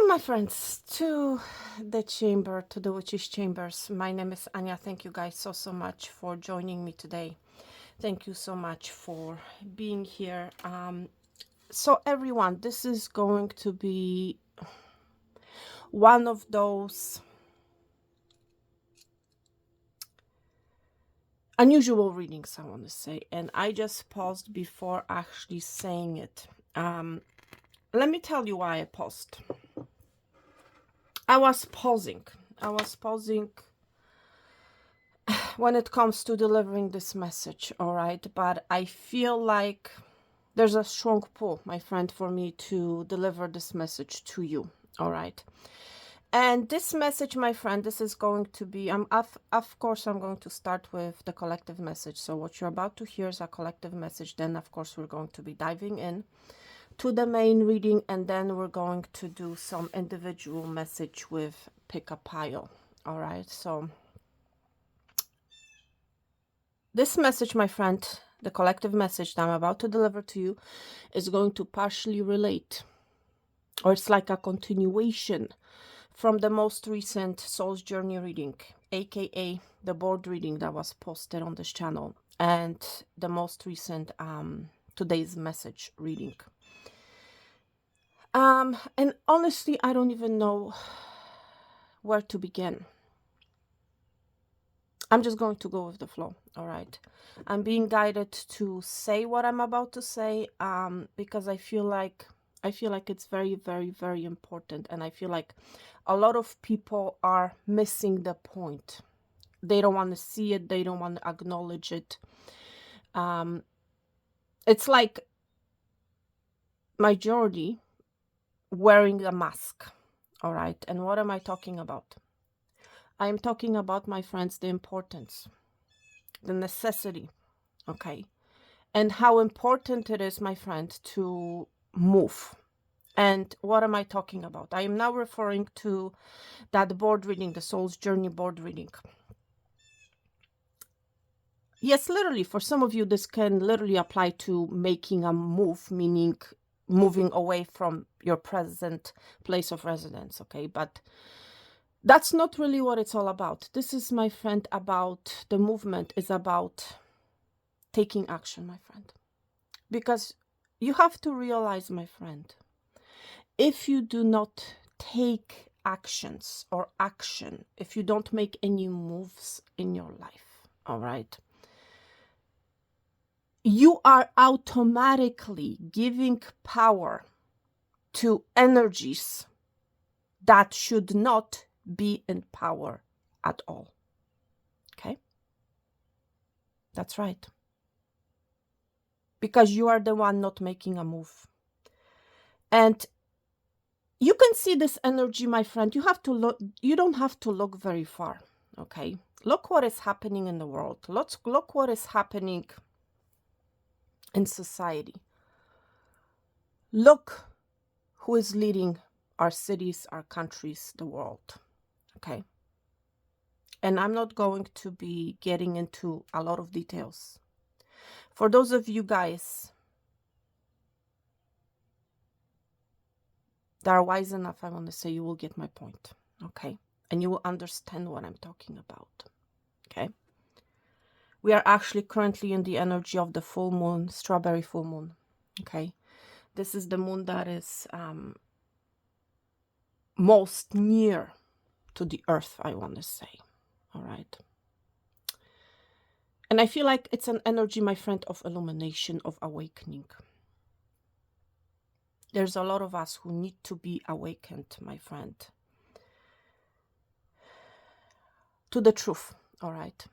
Welcome, my friends, to the chamber, to the witch's chambers. My name is Anya. Thank you guys so much for joining me today. Thank you so much for being here. So everyone, this is going to be one of those unusual readings, I want to say, and I just paused before actually saying it. Let me tell you why I paused. I was pausing when it comes to delivering this message, all right? But I feel like there's a strong pull, my friend, for me to deliver this message to you, all right? And this message, my friend, this is going to be, of course, I'm going to start with the collective message. So what you're about to hear is a collective message. Then, of course, we're going to be diving in to the main reading, and then we're going to do some individual message with pick a pile, all right? So this message, my friend, the collective message that I'm about to deliver to you is going to partially relate, or it's like a continuation from the most recent Soul's Journey reading, aka the board reading that was posted on this channel, and the most recent today's message reading. And honestly, I don't even know where to begin. I'm just going to go with the flow, all right? I'm being guided to say what I'm about to say because I feel like it's very, very, very important, and I feel like a lot of people are missing the point. They don't want to see it. They don't want to acknowledge it. It's like majority wearing a mask, all right? And what am I talking about? I am talking about, my friends, the importance, the necessity, okay? And how important it is, my friend, to move. And what am I talking about? I am now referring to that board reading, the Soul's Journey board reading. Yes, literally, for some of you, this can literally apply to making a move, meaning moving away from your present place of residence, okay? But that's not really what it's all about. This is, my friend, about the movement is about taking action, my friend. Because you have to realize, my friend, if you do not take actions or action, if you don't make any moves in your life, all right, you are automatically giving power to energies that should not be in power at all. Okay? That's right. Because you are the one not making a move. And you can see this energy, my friend. You have to look, you don't have to look very far. Okay? Look what is happening in the world. Look what is happening in society. Look who is leading our cities, our countries, the world. Okay? And I'm not going to be getting into a lot of details. For those of you guys that are wise enough, I want to say you will get my point. Okay? And you will understand what I'm talking about. Okay? We are actually currently in the energy of the full moon, strawberry full moon. Okay? This is the moon that is most near to the earth, I want to say. All right? And I feel like it's an energy, my friend, of illumination, of awakening. There's a lot of us who need to be awakened, my friend, to the truth, all right?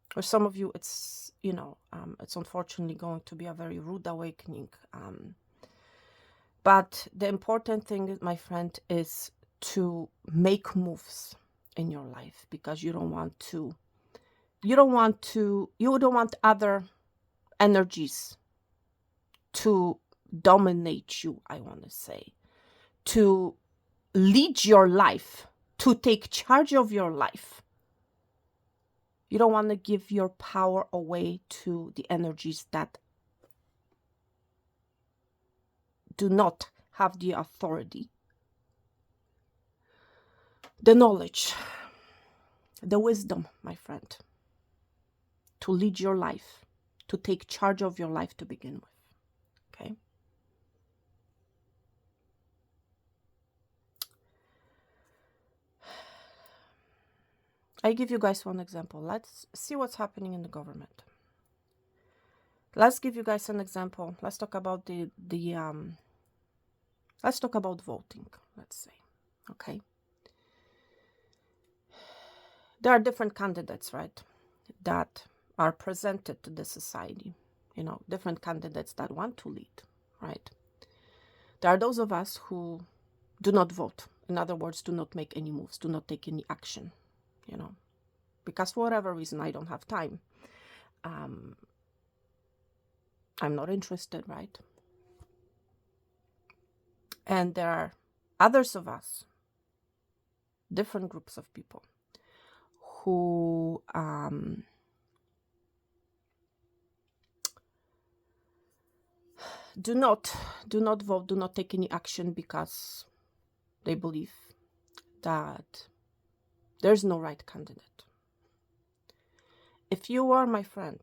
For some of you, it's, you know, it's unfortunately going to be a very rude awakening. But the important thing, my friend, is to make moves in your life, because you don't want other energies to dominate you, I want to say, to lead your life, to take charge of your life. You don't want to give your power away to the energies that do not have the authority the knowledge, the wisdom, my friend, to lead your life, to take charge of your life to begin with. Okay? I give you guys one example. Let's see what's happening in the government. Let's give you guys an example. Let's talk about let's talk about voting, let's say. Okay? There are different candidates, right, that are presented to the society. You know, different candidates that want to lead, right? There are those of us who do not vote. In other words, do not make any moves, do not take any action, you know, because for whatever reason, I don't have time. I'm not interested, right? And there are others of us, different groups of people, who do not vote, do not take any action because they believe that there's no right candidate. If you are, my friend,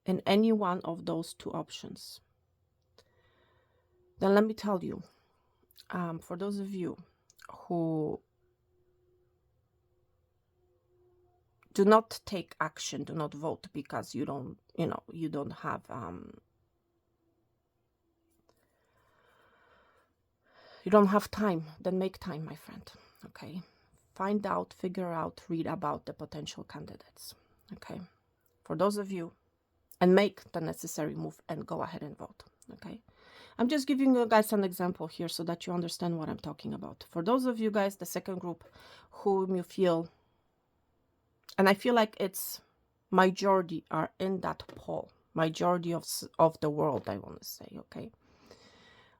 in any one of those two options, then let me tell you, for those of you who do not take action, do not vote because you don't, you know, you don't have time, then make time, my friend. Okay, find out, figure out, read about the potential candidates. Okay, for those of you, and make the necessary move and go ahead and vote. Okay, I'm just giving you guys an example here so that you understand what I'm talking about. For those of you guys, the second group, whom you feel, and I feel like it's majority are in that poll, majority of the world, I want to say, okay,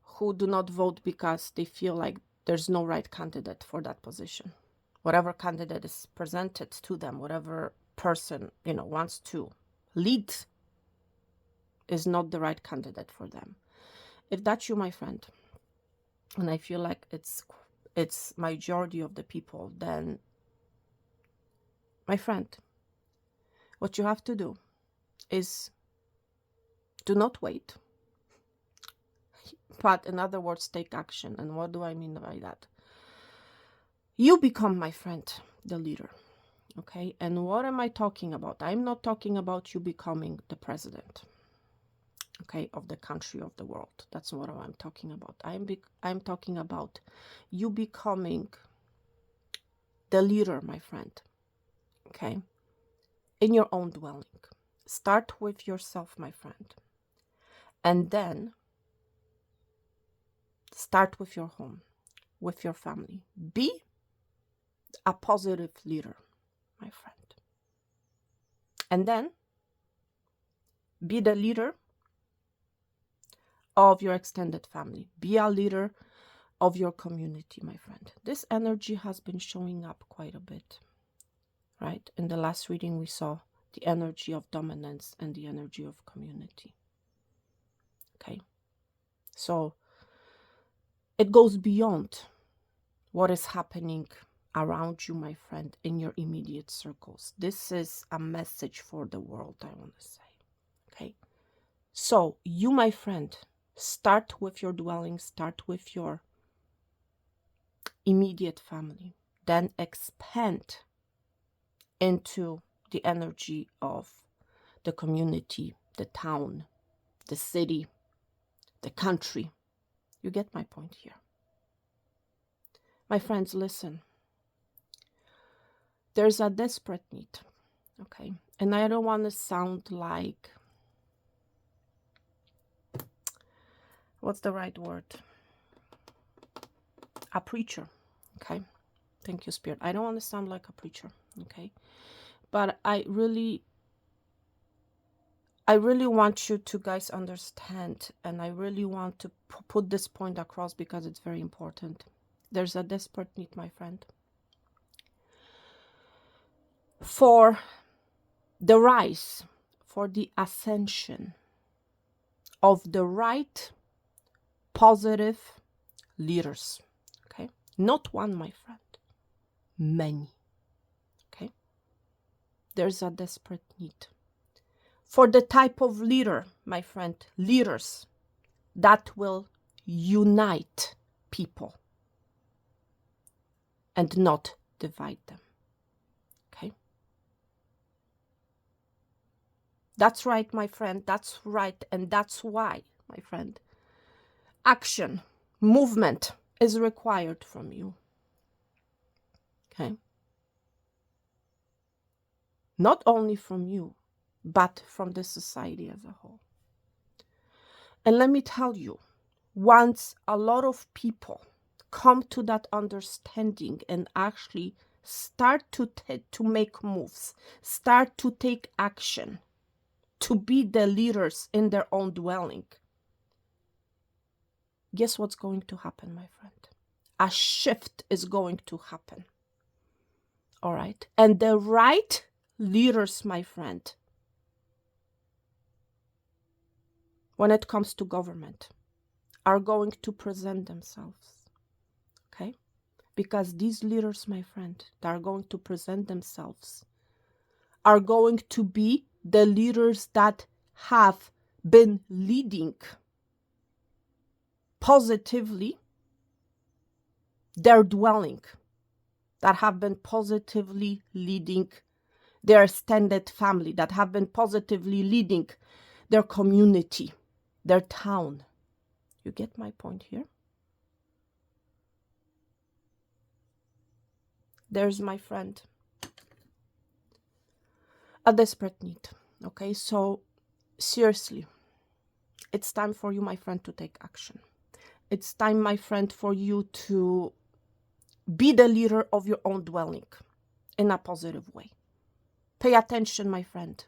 who do not vote because they feel like there's no right candidate for that position. Whatever candidate is presented to them, whatever person, you know, wants to lead, is not the right candidate for them. If that's you, my friend, and I feel like it's majority of the people, then, my friend, what you have to do is do not wait, but in other words, take action. And what do I mean by that? You become, my friend, the leader. Okay, and what am I talking about? I'm not talking about you becoming the president, okay, of the country, of the world. That's what I'm talking about. I'm talking about you becoming the leader, my friend, okay, in your own dwelling. Start with yourself, my friend, and then start with your home, with your family. Be a positive leader, my friend, and then be the leader of your extended family. Be a leader of your community, my friend. This energy has been showing up quite a bit, right? In the last reading, we saw the energy of dominance and the energy of community. Okay, so it goes beyond what is happening around you, my friend, in your immediate circles. This is a message for the world, I want to say. Okay, so you, my friend, start with your dwelling, start with your immediate family, then expand into the energy of the community, the town, the city, the country. You get my point here. My friends, listen. There's a desperate need, okay? And I don't want to sound like, what's the right word? A preacher, okay? Thank you, Spirit. I don't want to sound like a preacher, okay? But I really want you to guys understand, and I really want to put this point across because it's very important. There's a desperate need, my friend, for the rise, for the ascension of the right, positive leaders, okay? Not one, my friend. many. Okay? There's a desperate need for the type of leader, my friend, leaders that will unite people and not divide them. Okay? That's right, my friend. That's right. And that's why, my friend, action, movement is required from you. Okay? Not only from you, but from the society as a whole. And let me tell you, once a lot of people come to that understanding and actually start to make moves, start to take action, to be the leaders in their own dwelling, guess what's going to happen, my friend? A shift is going to happen. All right? And the right leaders, my friend, when it comes to government, are going to present themselves. Okay? Because these leaders, my friend, that are going to present themselves are going to be the leaders that have been leading positively their dwelling, that have been positively leading their extended family, that have been positively leading their community, their town. You get my point here? There's, my friend, a desperate need. Okay, so seriously, it's time for you, my friend, to take action. It's time, my friend, for you to be the leader of your own dwelling in a positive way. Pay attention, my friend,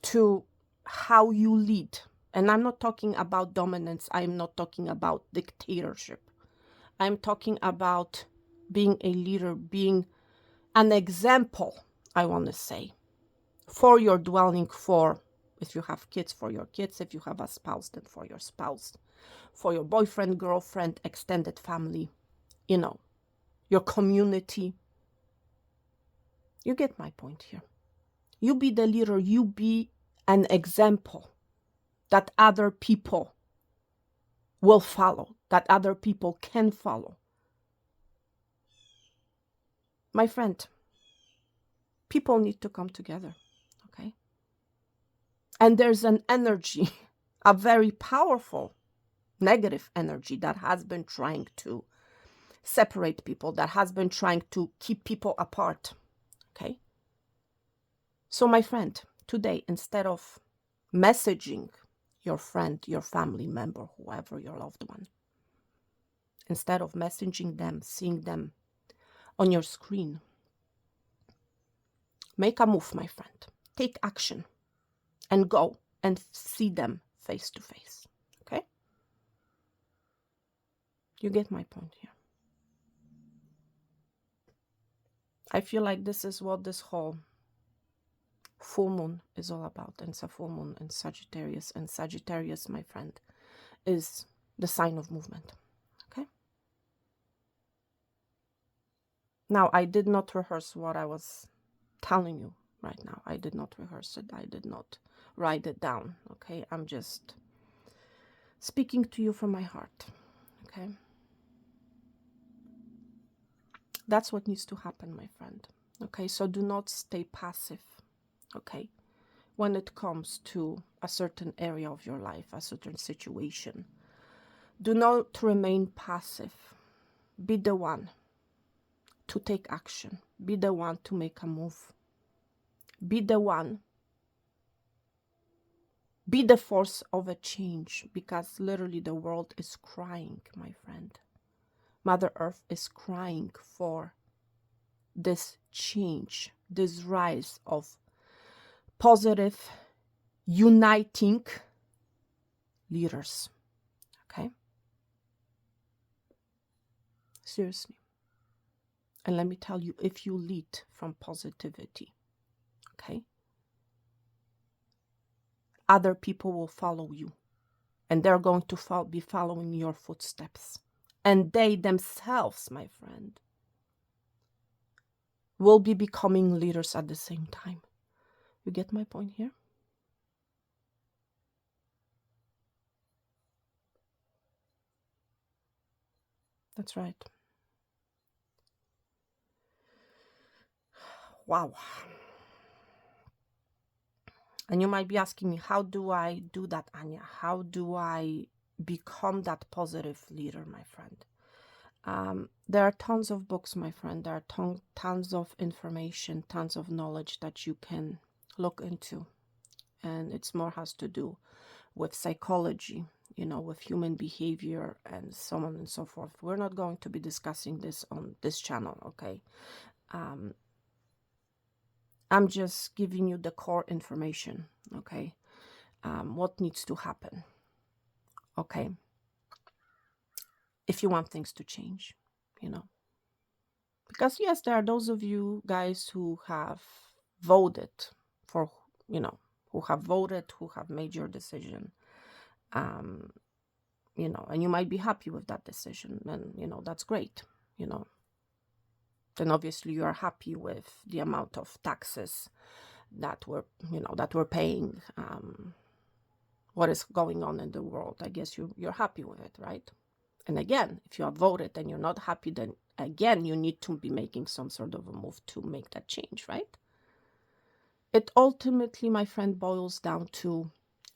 to how you lead. And I'm not talking about dominance. I'm not talking about dictatorship. I'm talking about being a leader, being an example, I want to say, for your dwelling, for if you have kids, for your kids, if you have a spouse, then for your spouse, for your boyfriend, girlfriend, extended family, you know, your community. You get my point here. You be the leader, you be an example that other people will follow, that other people can follow. My friend, people need to come together, okay? And there's an energy, a very powerful negative energy that has been trying to separate people, that has been trying to keep people apart, okay? So, my friend, today, instead of messaging your friend, your family member, whoever, your loved one, instead of messaging them, seeing them on your screen, make a move, my friend. Take action and go and see them face to face. Okay? You get my point here. I feel like this is what this whole full moon is all about. And it's a full moon in Sagittarius. And Sagittarius, my friend, is the sign of movement. Okay? Now, I did not rehearse what I was telling you right now. I did not rehearse it. I did not write it down. Okay? I'm just speaking to you from my heart. Okay? That's what needs to happen, my friend. Okay? So do not stay passive. Okay? When it comes to a certain area of your life, a certain situation, do not remain passive. Be the one to take action. Be the one to make a move. Be the one. Be the force of a change, because literally the world is crying, my friend. Mother Earth is crying for this change, this rise of positive, uniting leaders. Okay? Seriously. And let me tell you, if you lead from positivity, okay, other people will follow you. And they're going to be following your footsteps. And they themselves, my friend, will be becoming leaders at the same time. You get my point here? That's right. Wow. And you might be asking me, how do I do that, Anya? How do I become that positive leader, my friend? There are tons of books, my friend. There are tons of information, tons of knowledge that you can look into. And it's more has to do with psychology, you know, with human behavior and so on and so forth. We're not going to be discussing this on this channel, okay? I'm just giving you the core information, okay? What needs to happen, okay? If you want things to change, you know. Because yes, there are those of you guys who have voted for, you know, who have voted, who have made your decision, you know, and you might be happy with that decision, and, you know, that's great, you know. Then obviously you are happy with the amount of taxes that we're, you know, that we're paying, what is going on in the world. I guess you're happy with it, right? And again, if you have voted and you're not happy, then again, you need to be making some sort of a move to make that change, right? It ultimately, my friend, boils down to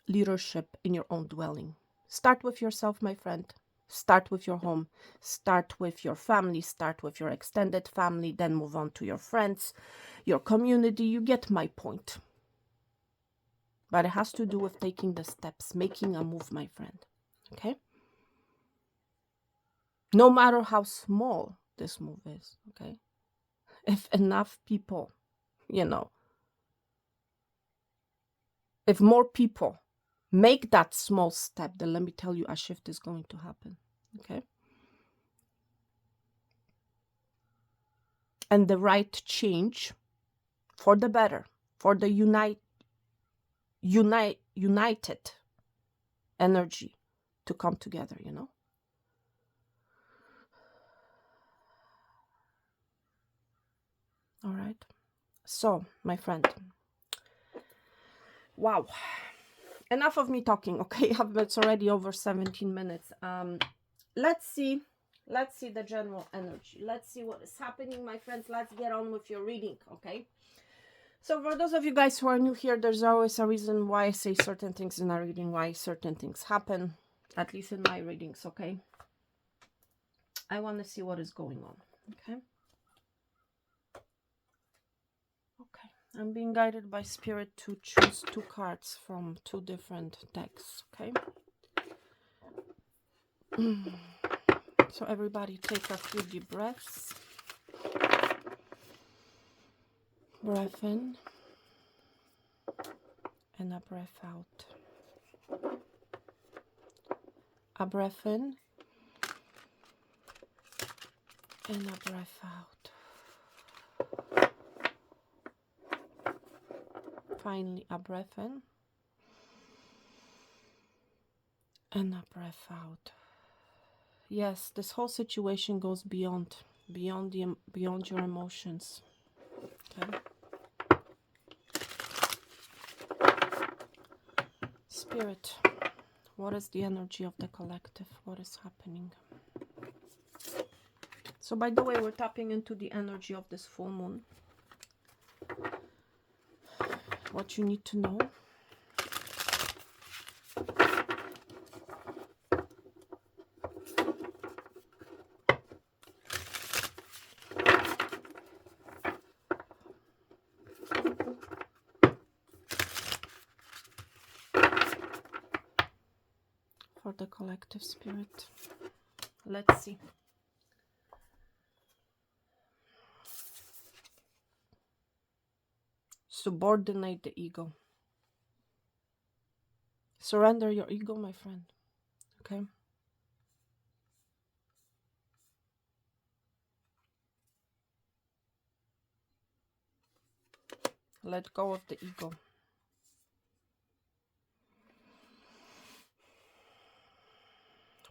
leadership in your own dwelling. Start with yourself, my friend. Start with your home. Start with your family. Start with your extended family. Then move on to your friends, your community. You get my point. But it has to do with taking the steps, making a move, my friend. Okay? No matter how small this move is, okay? If enough people, you know, if more people make that small step, then let me tell you, a shift is going to happen, okay? And the right change for the better, for the united energy to come together, you know? All right. So, my friend, wow. Enough of me talking, okay? It's already over 17 minutes. Let's see the general energy. Let's see what is happening, my friends. Let's get on with your reading, okay? So for those of you guys who are new here, there's always a reason why I say certain things in a reading, why certain things happen, at least in my readings, okay? I want to see what is going on, okay? Okay, I'm being guided by Spirit to choose 2 cards from 2 different decks, okay? So everybody take a few deep breaths. Breath in and a breath out. A breath in and a breath out. Finally, a breath in and a breath out. Yes, this whole situation goes beyond your emotions. Okay. Spirit, what is the energy of the collective? What is happening? So, by the way, we're tapping into the energy of this full moon. What you need to know. For the collective spirit. Let's see. Subordinate the ego. Surrender your ego, my friend. Okay? Let go of the ego.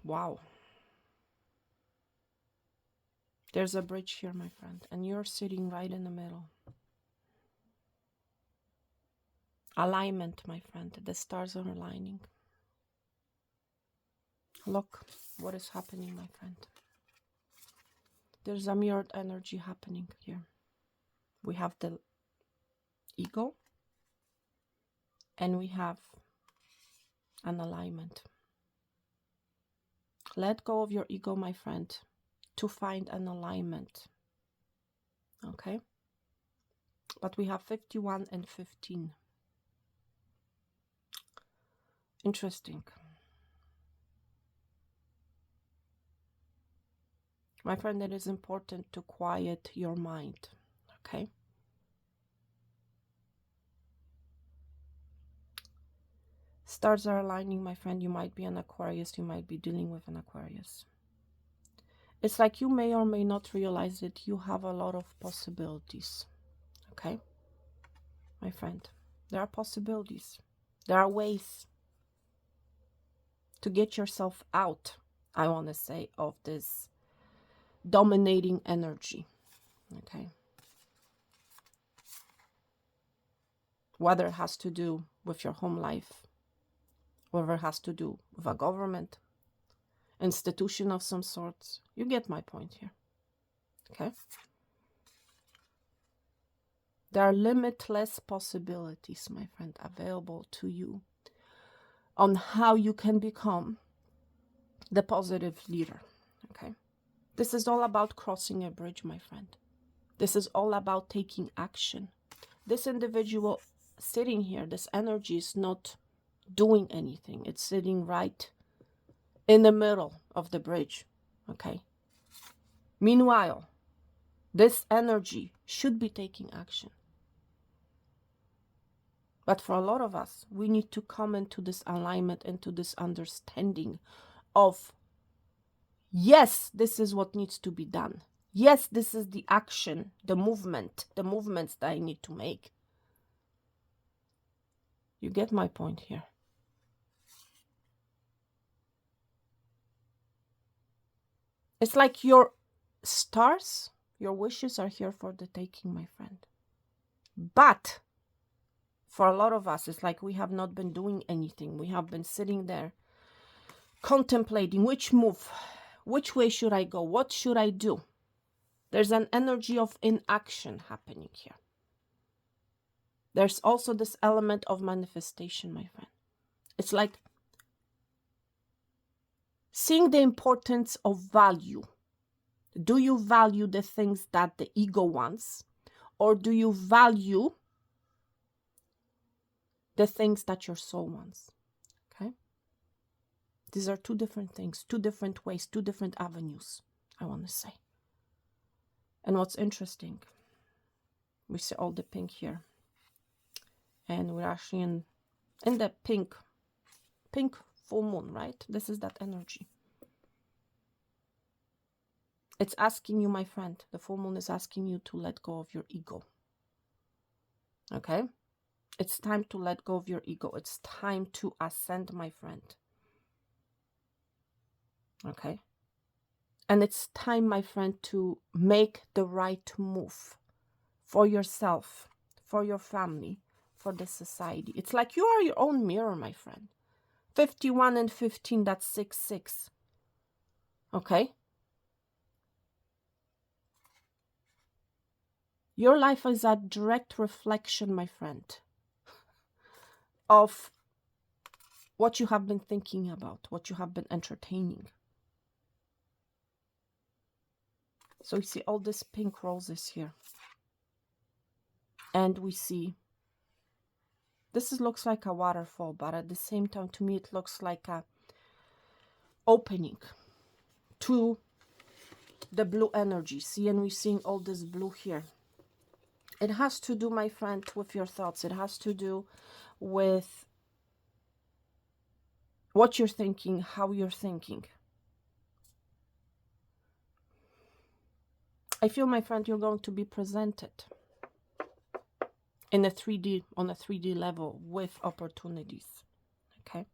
Wow. There's a bridge here, my friend, and you're sitting right in the middle. Alignment, my friend. The stars are aligning. Look what is happening, my friend. There's a mirrored energy happening here. We have the ego, and we have an alignment. Let go of your ego, my friend, to find an alignment. Okay? But we have 51 and 15. Interesting. My friend, it is important to quiet your mind. Okay? Stars are aligning, my friend. You might be an Aquarius. You might be dealing with an Aquarius. It's like you may or may not realize that you have a lot of possibilities. Okay? My friend, there are possibilities. There are ways to get yourself out, I want to say, of this dominating energy. Okay? Whether it has to do with your home life, whether it has to do with a government, institution of some sort. You get my point here. Okay? There are limitless possibilities, my friend, available to you on how you can become the positive leader. Okay? This is all about crossing a bridge, my friend. This is all about taking action. This individual sitting here, this energy is not doing anything. It's sitting right in the middle of the bridge. Okay? Meanwhile, this energy should be taking action. But for a lot of us, we need to come into this alignment, into this understanding of, yes, this is what needs to be done. Yes, this is the action, the movements that I need to make. You get my point here. It's like your stars, your wishes are here for the taking, my friend. But for a lot of us, it's like we have not been doing anything. We have been sitting there contemplating which move, which way should I go, what should I do? There's an energy of inaction happening here. There's also this element of manifestation, my friend. It's like seeing the importance of value. Do you value the things that the ego wants, or do you value the things that your soul wants? Okay? These are two different things, two different ways, two different avenues, I want to say. And what's interesting, we see all the pink here. And we're actually in the pink full moon, right? This is that energy. It's asking you, my friend, the full moon is asking you to let go of your ego. Okay? It's time to let go of your ego. It's time to ascend, my friend. Okay? And it's time, my friend, to make the right move for yourself, for your family, for the society. It's like you are your own mirror, my friend. 51 and 15, that's 6. Okay? Your life is a direct reflection, my friend, of what you have been thinking about, what you have been entertaining. So you see all these pink roses here. And we see, looks like a waterfall, but at the same time, to me, it looks like a opening to the blue energy. See, and we're seeing all this blue here. It has to do, my friend, with your thoughts. It has to do with what you're thinking, how you're thinking. I feel, my friend, you're going to be presented in a 3D, on a 3D level with opportunities. Okay?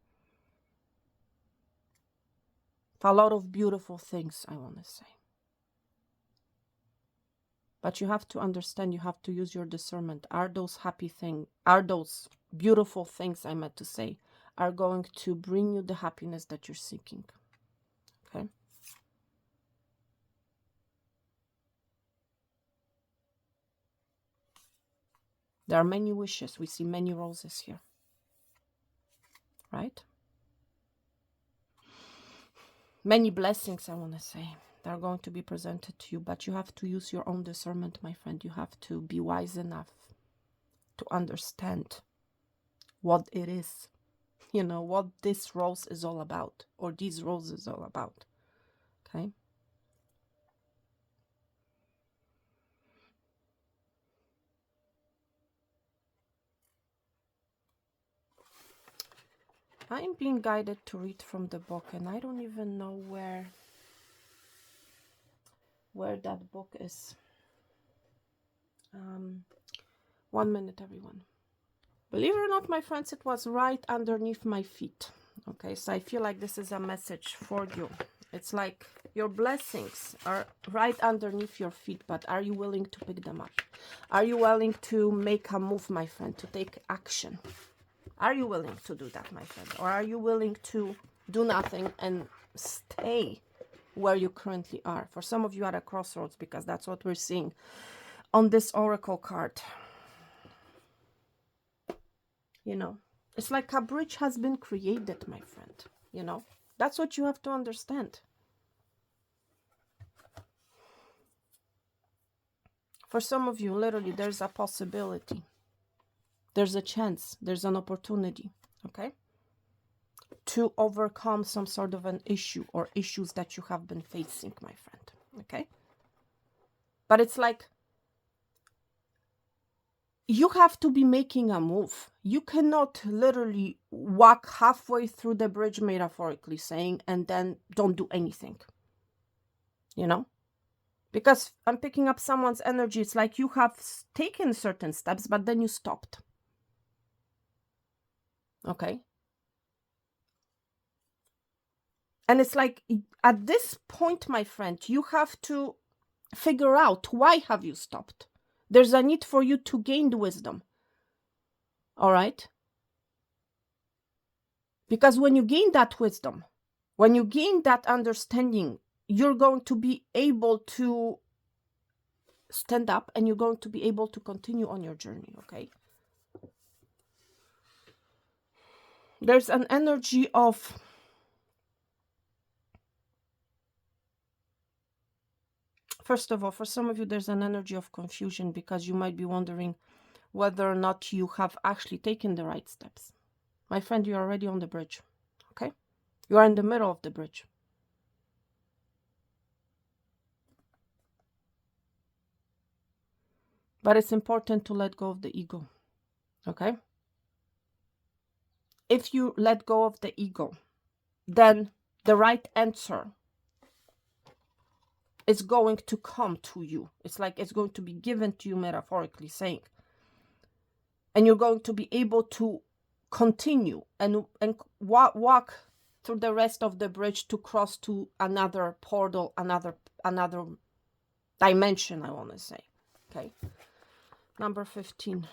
A lot of beautiful things, I want to say. But you have to understand, you have to use your discernment. Are those happy things, are those beautiful things, I meant to say, are going to bring you the happiness that you're seeking? Okay. There are many wishes. We see many roses here. Right? Many blessings, I want to say, that are going to be presented to you. But you have to use your own discernment, my friend. You have to be wise enough to understand what it is. You know, what this rose is all about. Or these roses all about. Okay? I'm being guided to read from the book, and I don't even know where that book is. 1 minute, everyone. Believe it or not, my friends, it was right underneath my feet. Okay, so I feel like this is a message for you. It's like your blessings are right underneath your feet, but are you willing to pick them up? Are you willing to make a move, my friend, to take action? Are you willing to do that, my friend? Or are you willing to do nothing and stay where you currently are? For some of you at a crossroads, because that's what we're seeing on this oracle card. You know, it's like a bridge has been created, my friend. You know, that's what you have to understand. For some of you, literally, there's a possibility. There's a chance. There's an opportunity, okay, to overcome some sort of an issue or issues that you have been facing, my friend, okay? But it's like you have to be making a move. You cannot literally walk halfway through the bridge, metaphorically saying, and then don't do anything, you know? Because I'm picking up someone's energy. It's like you have taken certain steps, but then you stopped. Okay? And it's like, at this point, my friend, you have to figure out, why have you stopped? There's a need for you to gain the wisdom. All right? Because when you gain that wisdom, when you gain that understanding, you're going to be able to stand up and you're going to be able to continue on your journey, okay? There's an energy of first of all, for some of you, there's an energy of confusion because you might be wondering whether or not you have actually taken the right steps. My friend, you're already on the bridge, okay? You are in the middle of the bridge. But it's important to let go of the ego, okay? If you let go of the ego, then the right answer is going to come to you. It's like it's going to be given to you, metaphorically saying. And you're going to be able to continue and walk through the rest of the bridge to cross to another portal, another dimension, I want to say. Okay. Number 15.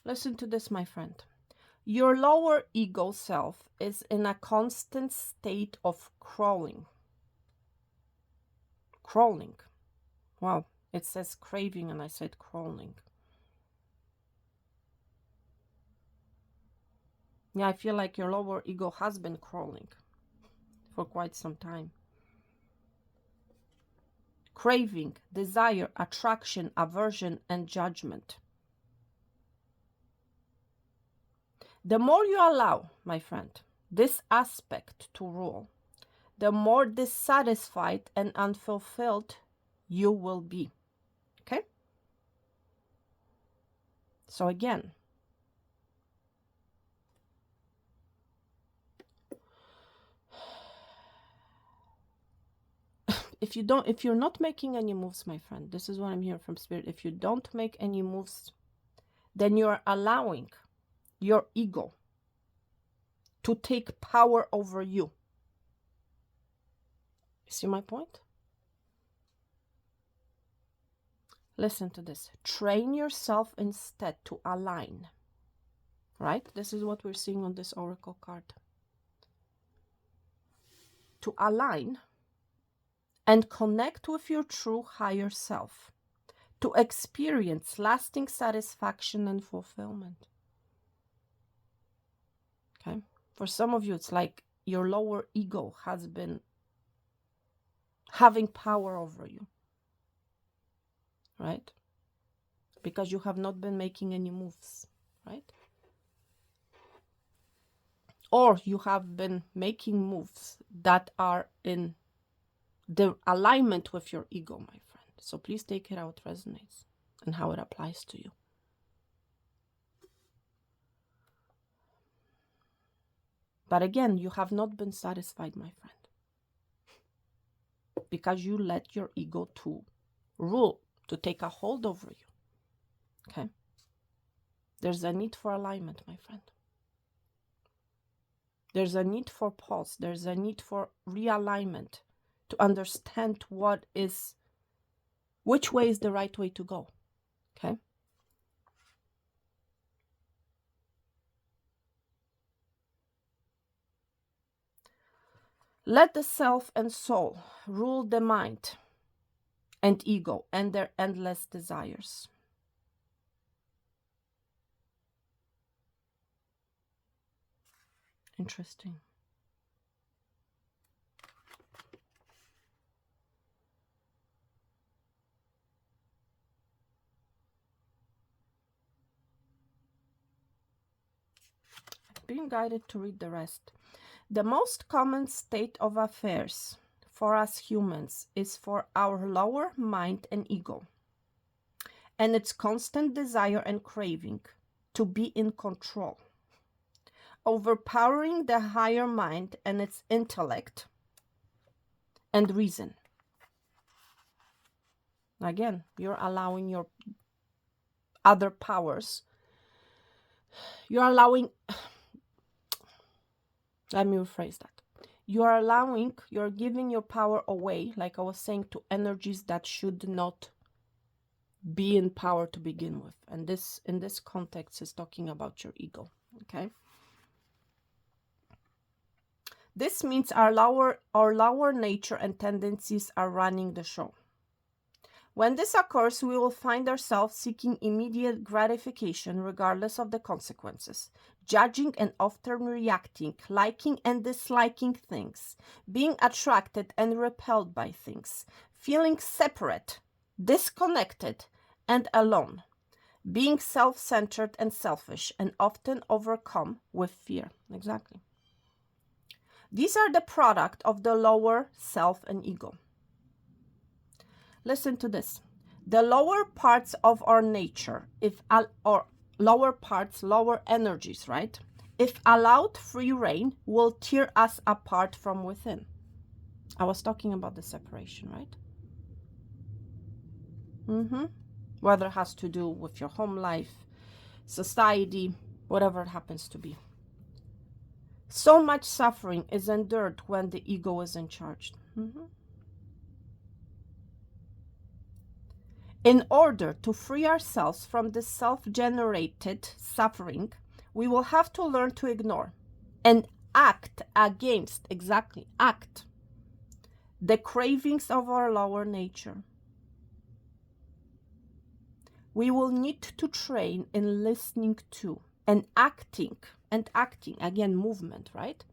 Listen to this, my friend. Your lower ego self is in a constant state of crawling. Crawling. Wow. It says craving and I said crawling. Yeah, I feel like your lower ego has been crawling for quite some time. Craving, desire, attraction, aversion, and judgment. The more you allow, my friend, this aspect to rule, the more dissatisfied and unfulfilled you will be. Okay? So again, if you're not making any moves, my friend, this is what I'm hearing from Spirit. If you don't make any moves, then you're allowing your ego to take power over you. See my point? Listen to this. Train yourself instead to align. Right? This is what we're seeing on this oracle card. To align and connect with your true higher self. To experience lasting satisfaction and fulfillment. Okay? For some of you, it's like your lower ego has been having power over you. Right? Because you have not been making any moves. Right? Or you have been making moves that are in the alignment with your ego, my friend. So please take it how it resonates and how it applies to you. But again, you have not been satisfied, my friend. Because you let your ego to rule, to take a hold over you. Okay? There's a need for alignment, my friend. There's a need for pause. There's a need for realignment to understand which way is the right way to go. Okay? Let the self and soul rule the mind and ego and their endless desires. Interesting. Being guided to read the rest. The most common state of affairs for us humans is for our lower mind and ego, and its constant desire and craving to be in control, overpowering the higher mind and its intellect and reason. Again, you're allowing your other powers. You're allowing, let me rephrase that. You're giving your power away, like I was saying, to energies that should not be in power to begin with. And this, in this context, is talking about your ego. Okay? This means our lower nature and tendencies are running the show. When this occurs, we will find ourselves seeking immediate gratification regardless of the consequences, judging and often reacting, liking and disliking things, being attracted and repelled by things, feeling separate, disconnected, and alone, being self-centered and selfish, and often overcome with fear. Exactly. These are the product of the lower self and ego. Listen to this. The lower parts of our nature, lower energies, right? If allowed free rein, will tear us apart from within. I was talking about the separation, right? Whether it has to do with your home life, society, whatever it happens to be. So much suffering is endured when the ego is in charge. In order to free ourselves from this self-generated suffering, we will have to learn to ignore and act against, the cravings of our lower nature. We will need to train in listening to and acting, again, movement, right?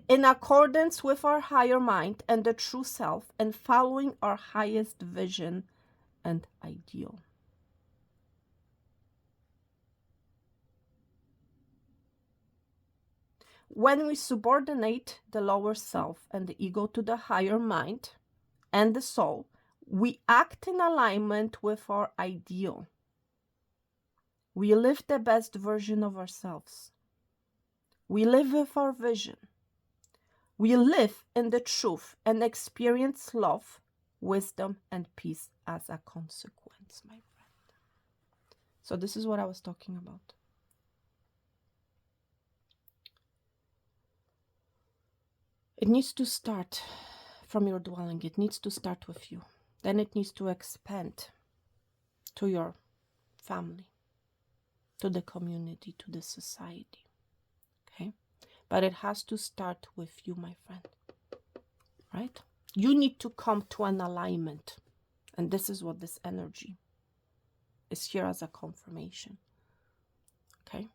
In accordance with our higher mind and the true self, and following our highest vision and ideal. When we subordinate the lower self and the ego to the higher mind and the soul, we act in alignment with our ideal. We live the best version of ourselves. We live with our vision. We live in the truth and experience love, wisdom, and peace as a consequence, my friend. So this is what I was talking about. It needs to start from your dwelling. It needs to start with you. Then it needs to expand to your family, to the community, to the society. Okay? But it has to start with you, my friend. Right? You need to come to an alignment. And this is what this energy is here as a confirmation. Okay?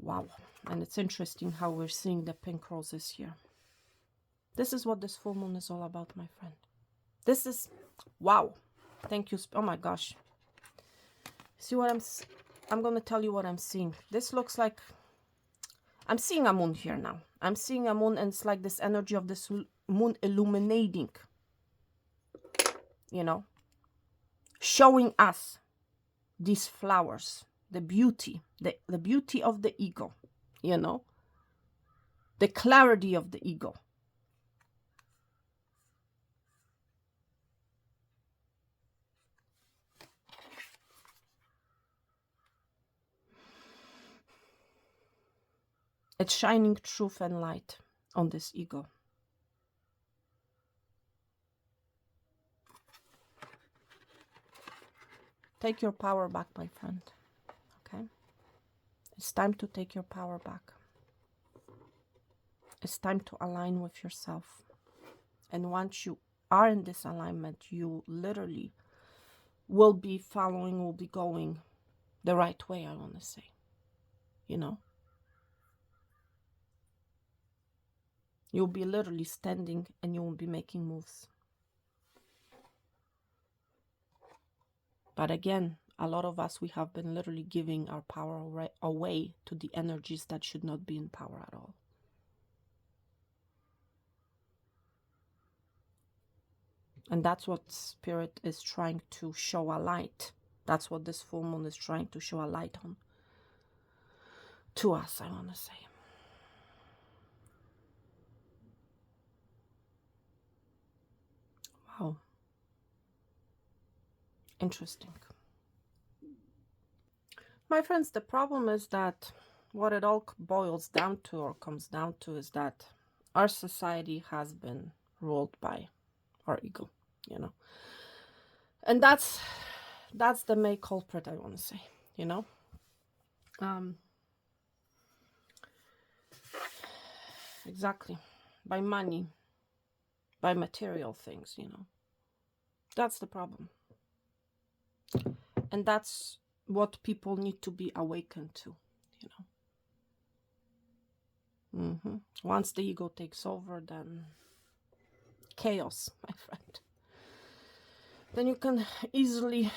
Wow. And it's interesting how we're seeing the pink roses here. This is what this full moon is all about, my friend. This is, wow. Thank you. Oh my gosh. See what I'm going to tell you what I'm seeing. This looks like, I'm seeing a moon here now. I'm seeing a moon, and it's like this energy of this moon illuminating, you know, showing us these flowers, the beauty, the beauty of the ego, you know, the clarity of the ego. It's shining truth and light on this ego. Take your power back, my friend. Okay? It's time to take your power back. It's time to align with yourself. And once you are in this alignment, you literally will be following, will be going the right way, I want to say. You know? You'll be literally standing and you will be making moves. But again, a lot of us, we have been literally giving our power away to the energies that should not be in power at all. And that's what Spirit is trying to show a light. That's what this full moon is trying to show a light on. To us, I want to say. Wow. Interesting. My friends, the problem is that what it all boils down to, or comes down to, is that our society has been ruled by our ego, you know. And that's the main culprit, I want to say, you know. Exactly. By money, by material things, you know. That's the problem. And that's what people need to be awakened to, you know. Once the ego takes over, then chaos, my friend. Then you can easily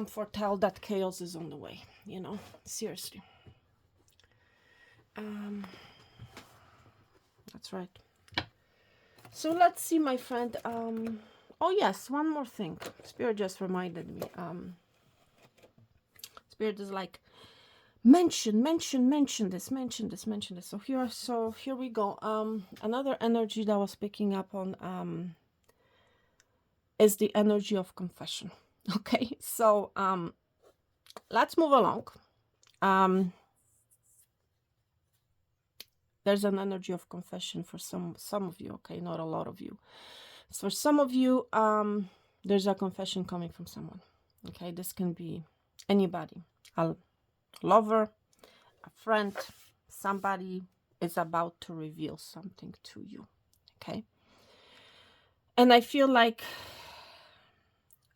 foretell that chaos is on the way, you know. Seriously. That's right. So let's see, my friend. Oh yes, one more thing. Spirit just reminded me. Spirit is like, mention this. So here we go. Another energy that I was picking up on is the energy of confession. Okay, so let's move along. There's an energy of confession for some of you, okay, not a lot of you. So for some of you, there's a confession coming from someone. Okay, this can be anybody, a lover, a friend, somebody is about to reveal something to you. Okay, and I feel like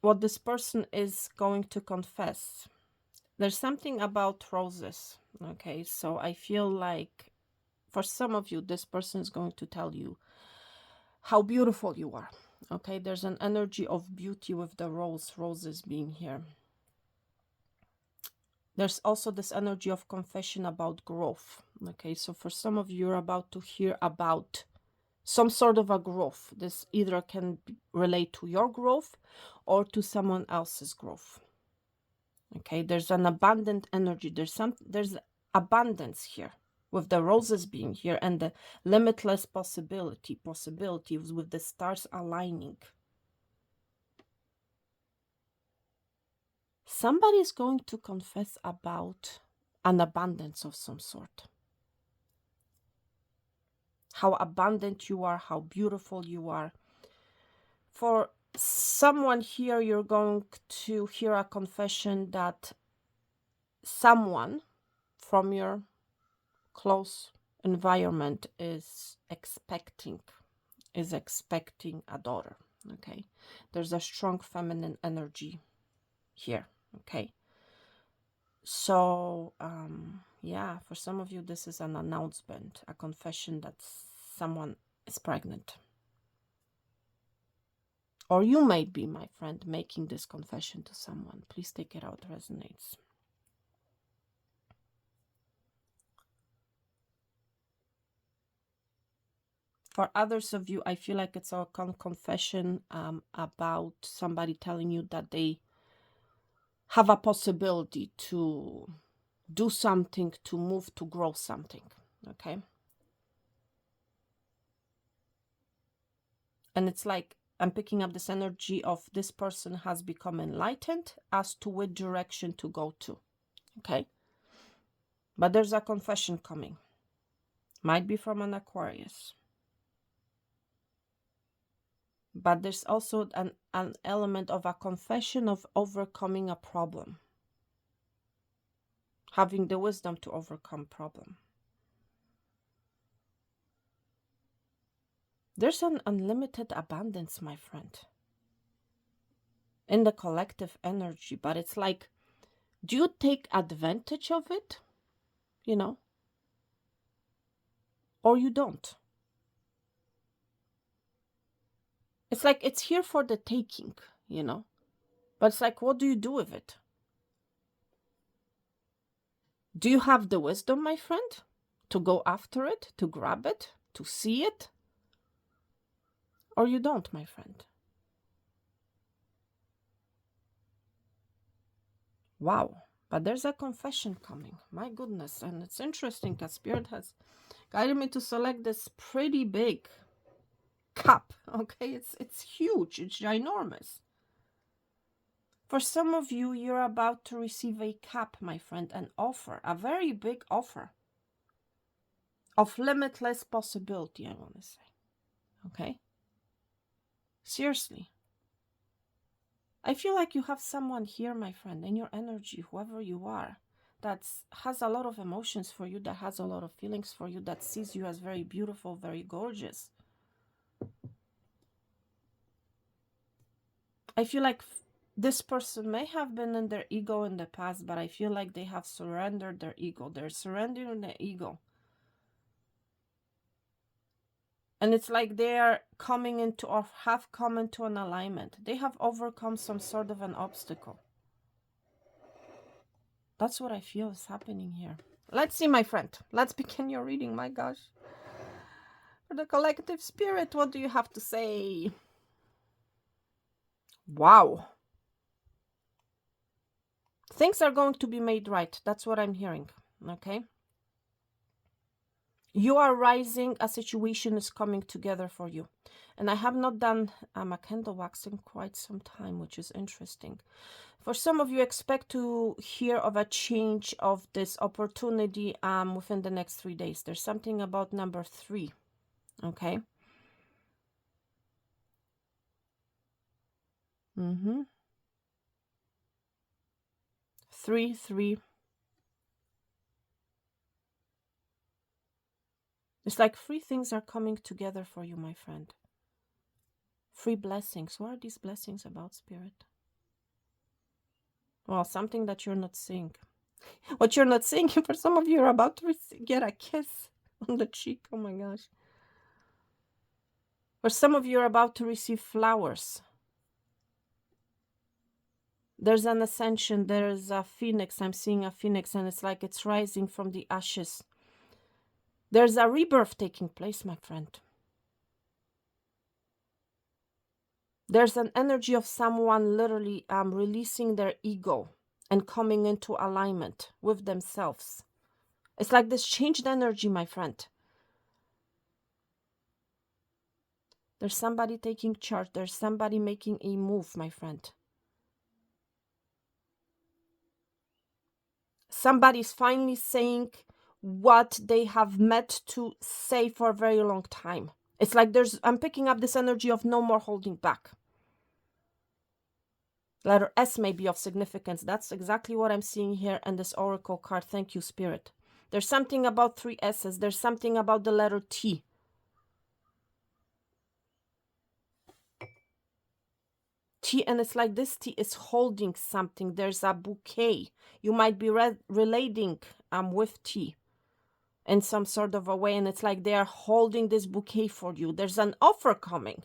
what this person is going to confess, there's something about roses. Okay, so I feel like for some of you, this person is going to tell you how beautiful you are. Okay, there's an energy of beauty with the roses being here. There's also this energy of confession about growth. Okay, so for some of you, you're about to hear about some sort of a growth. This either can relate to your growth or to someone else's growth. Okay, there's an abundant energy. There's abundance here, with the roses being here and the limitless possibilities with the stars aligning. Somebody is going to confess about an abundance of some sort. How abundant you are, how beautiful you are. For someone here, you're going to hear a confession that someone from your close environment is expecting a daughter. Okay, there's a strong feminine energy here. Okay, so yeah, for some of you this is an announcement, a confession that someone is pregnant, or you might be, my friend, making this confession to someone. Please take it out, resonates. For others of you, I feel like it's a confession about somebody telling you that they have a possibility to do something, to move, to grow something. Okay. And it's like I'm picking up this energy of this person has become enlightened as to which direction to go to. Okay. But there's a confession coming. Might be from an Aquarius. But there's also an element of a confession of overcoming a problem. Having the wisdom to overcome problem. There's an unlimited abundance, my friend, in the collective energy, but it's like, do you take advantage of it? You know? Or you don't? It's like it's here for the taking, you know? But it's like, what do you do with it? Do you have the wisdom, my friend, to go after it, to grab it, to see it? Or you don't, my friend? Wow. But there's a confession coming. My goodness. And it's interesting because Spirit has guided me to select this pretty big cup. Okay, it's huge. It's ginormous. For some of you, you're about to receive a cup, my friend, an offer, a very big offer of limitless possibility, I want to say. Okay? Seriously. I feel like you have someone here, my friend, in your energy, whoever you are, that has a lot of emotions for you, that has a lot of feelings for you, that sees you as very beautiful, very gorgeous. I feel like this person may have been in their ego in the past, but I feel like they have surrendered their ego. They're surrendering their ego. And it's like they are coming into, or have come into an alignment. They have overcome some sort of an obstacle. That's what I feel is happening here. Let's see, my friend. Let's begin your reading. My gosh. For the collective spirit, what do you have to say? Wow. Things are going to be made right. That's what I'm hearing. Okay. You are rising. A situation is coming together for you. And I have not done a candle wax in quite some time, which is interesting. For some of you, expect to hear of a change of this opportunity within the next 3 days. There's something about number 3. Okay. 3, 3. It's like 3 things are coming together for you, my friend. 3 blessings. What are these blessings about, Spirit? Well, something that you're not seeing. What you're not seeing, for some of you, are about to get a kiss on the cheek. Oh my gosh. For some of you, are about to receive flowers. There's an ascension. There's a phoenix. I'm seeing a phoenix, and it's like it's rising from the ashes. There's a rebirth taking place, my friend. There's an energy of someone literally releasing their ego and coming into alignment with themselves. It's like this changed energy, my friend. There's somebody taking charge. There's somebody making a move, my friend. Somebody's finally saying what they have meant to say for a very long time. It's like I'm picking up this energy of no more holding back. Letter S may be of significance. That's exactly what I'm seeing here in this oracle card. Thank you, Spirit. There's something about 3 S's. There's something about the letter T. T, and it's like this T is holding something. There's a bouquet. You might be relating with T in some sort of a way, and it's like they are holding this bouquet for you. There's an offer coming.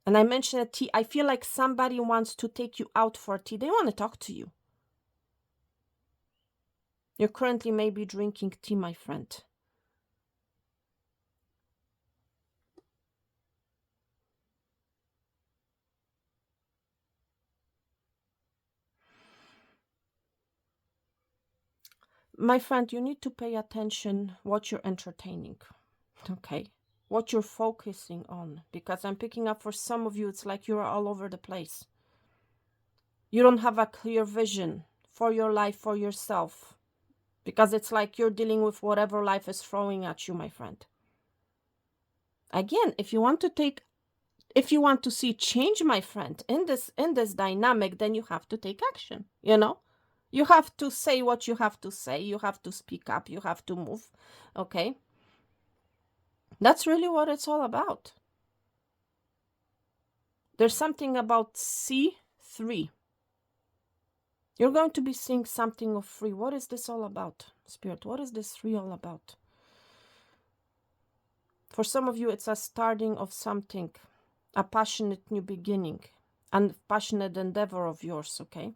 And I mentioned a tea. I feel like somebody wants to take you out for tea. They want to talk to you. You're currently maybe drinking tea, my friend. My friend, you need to pay attention what you're entertaining, okay? What you're focusing on, because I'm picking up for some of you, it's like you're all over the place. You don't have a clear vision for your life, for yourself, because it's like you're dealing with whatever life is throwing at you, my friend. Again, if you want to see change, my friend, in this dynamic, then you have to take action, you know? You have to say what you have to say. You have to speak up. You have to move, okay? That's really what it's all about. There's something about C3. You're going to be seeing something of 3. What is this all about, Spirit? What is this 3 all about? For some of you, it's a starting of something, a passionate new beginning, and passionate endeavor of yours, okay?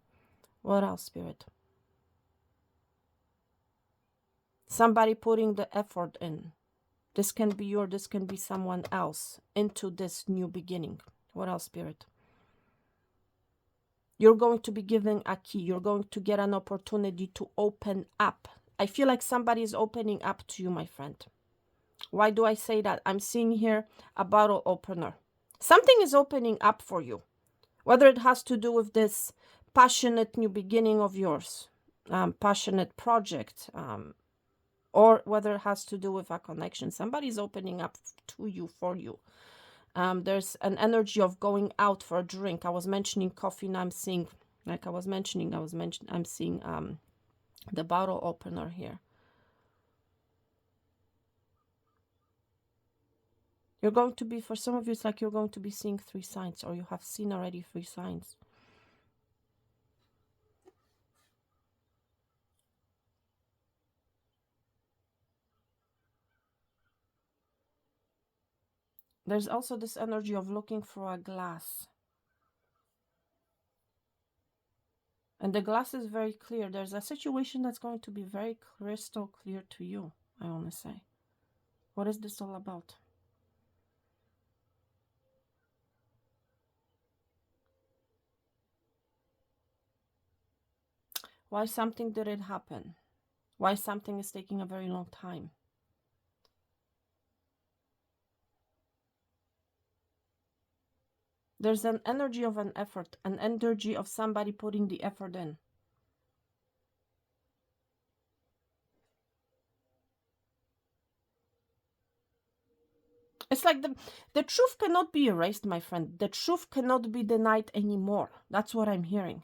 What else, Spirit? Somebody putting the effort in. This can be you, or this can be someone else, into this new beginning. What else, Spirit? You're going to be given a key. You're going to get an opportunity to open up. I feel like somebody is opening up to you, my friend. Why do I say that? I'm seeing here a bottle opener. Something is opening up for you. Whether it has to do with this passionate new beginning of yours, passionate project, or whether it has to do with a connection. Somebody's opening up to you, for you. There's an energy of going out for a drink. I was mentioning coffee, and I'm seeing, like I'm seeing the bottle opener here. You're going to be, for some of you, it's like you're going to be seeing 3 signs, or you have seen already 3 signs. There's also this energy of looking for a glass. And the glass is very clear. There's a situation that's going to be very crystal clear to you, I want to say. What is this all about? Why something didn't happen? Why something is taking a very long time? There's an energy of an effort, an energy of somebody putting the effort in. It's like the truth cannot be erased, my friend. The truth cannot be denied anymore. That's what I'm hearing.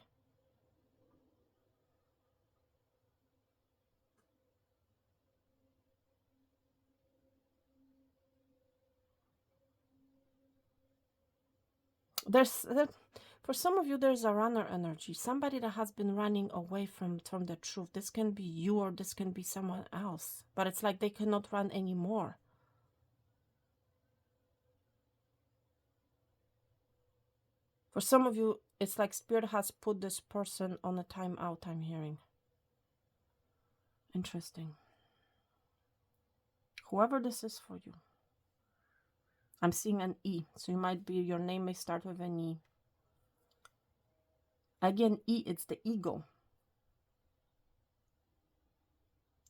For some of you, there's a runner energy. Somebody that has been running away from the truth. This can be you, or this can be someone else. But it's like they cannot run anymore. For some of you, it's like Spirit has put this person on a timeout, I'm hearing. Interesting. Whoever this is for you. I'm seeing an E. So you might be, your name may start with an E. Again, E, it's the ego.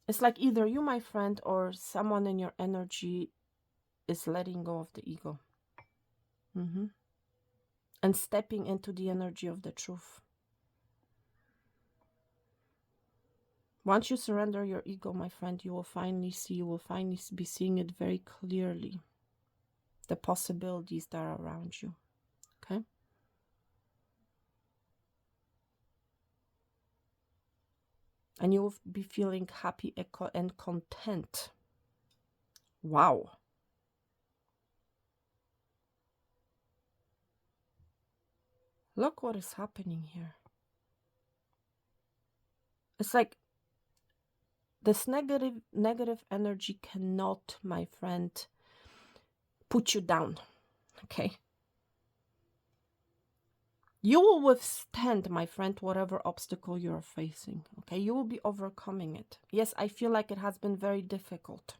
It's like either you, my friend, or someone in your energy is letting go of the ego. And stepping into the energy of the truth. Once you surrender your ego, my friend, you will finally see, you will finally be seeing it very clearly, the possibilities that are around you. Okay? And you will be feeling happy and content. Wow. Look what is happening here. It's like this negative energy cannot, my friend, put you down. Okay? You will withstand, my friend, whatever obstacle you're facing. Okay? You will be overcoming it. Yes, I feel like it has been very difficult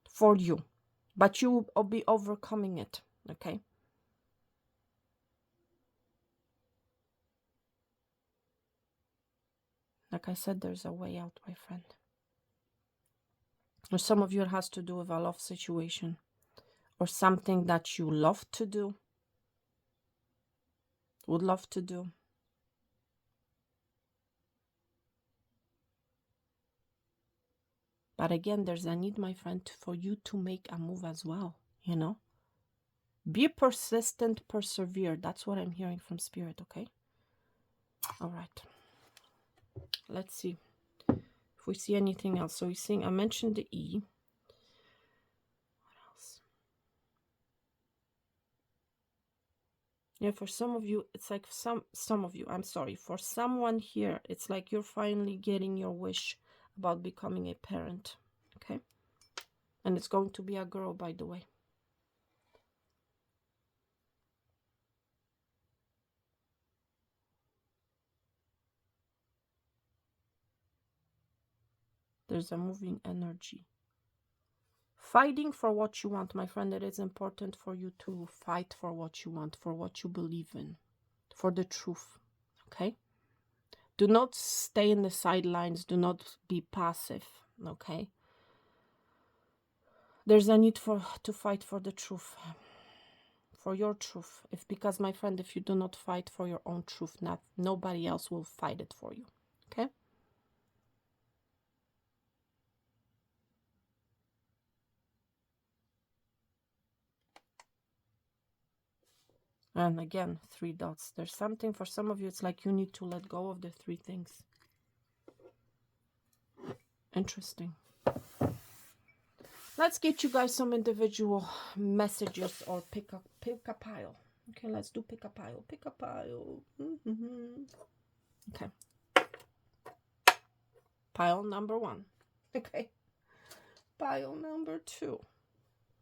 for you, but you will be overcoming it. Okay? Like I said, there's a way out, my friend. Or some of you, it has to do with a love situation or something that you love to do, would love to do. But again, there's a need, my friend, for you to make a move as well, you know? Be persistent, persevere. That's what I'm hearing from Spirit, okay? All right. Let's see if we see anything else. So we're seeing, I mentioned the E. What else? Yeah, for some of you, it's like some of you, I'm sorry. For someone here, it's like you're finally getting your wish about becoming a parent, okay? And it's going to be a girl, by the way. There's a moving energy. Fighting for what you want, my friend. It is important for you to fight for what you want, for what you believe in, for the truth, okay? Do not stay in the sidelines. Do not be passive, okay? There's a need to fight for the truth, for your truth. Because, my friend, if you do not fight for your own truth, nobody else will fight it for you, okay? And again, 3 dots. There's something, for some of you, it's like you need to let go of the 3 things. Interesting. Let's get you guys some individual messages or pick a pile. Okay, let's do pick a pile. Pick a pile. Okay. Pile number 1. Okay. Pile number 2.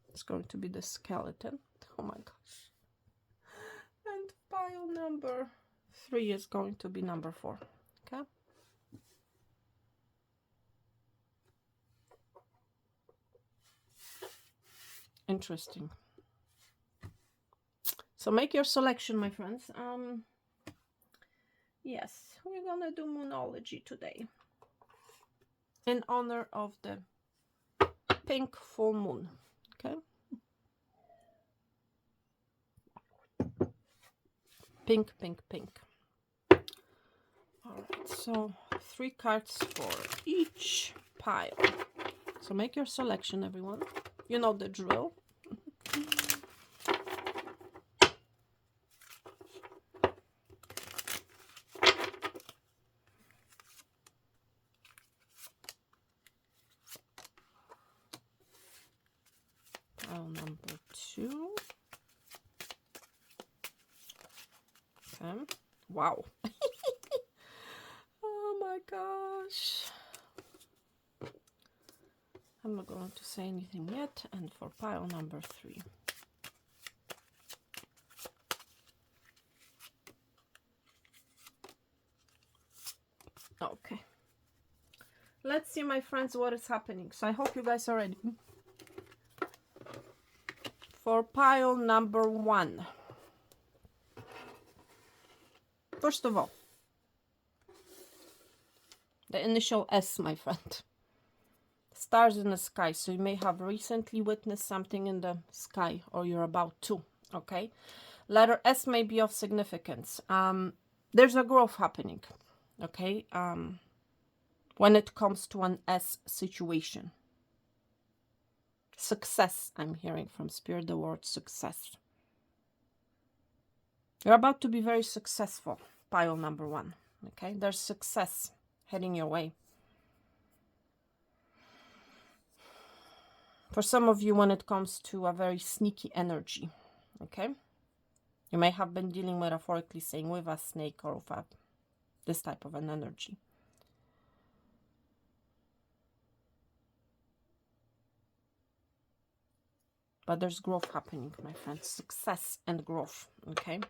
It's going to be the skeleton. Oh my gosh. And pile number 3 is going to be number 4. Okay. Interesting. So make your selection, my friends. Yes, we're gonna do Moonology today in honor of the pink full moon. Okay. Pink, pink, pink. All right, so 3 cards for each pile. So make your selection, everyone. You know the drill. Pile number 2. Okay. Wow. Oh my gosh. I'm not going to say anything yet. And for pile number 3. Okay. Let's see, my friends, what is happening. So I hope you guys are ready. For pile number 1. First of all, the initial S, my friend. Stars in the sky. So you may have recently witnessed something in the sky, or you're about to. Okay. Letter S may be of significance. There's a growth happening. Okay. when it comes to an S situation. Success, I'm hearing from Spirit, the word success. You're about to be very successful, pile number 1. Okay, there's success heading your way. For some of you, when it comes to a very sneaky energy, okay? You may have been dealing, metaphorically saying, with a snake or with this type of an energy. But there's growth happening, my friends. Success and growth, okay?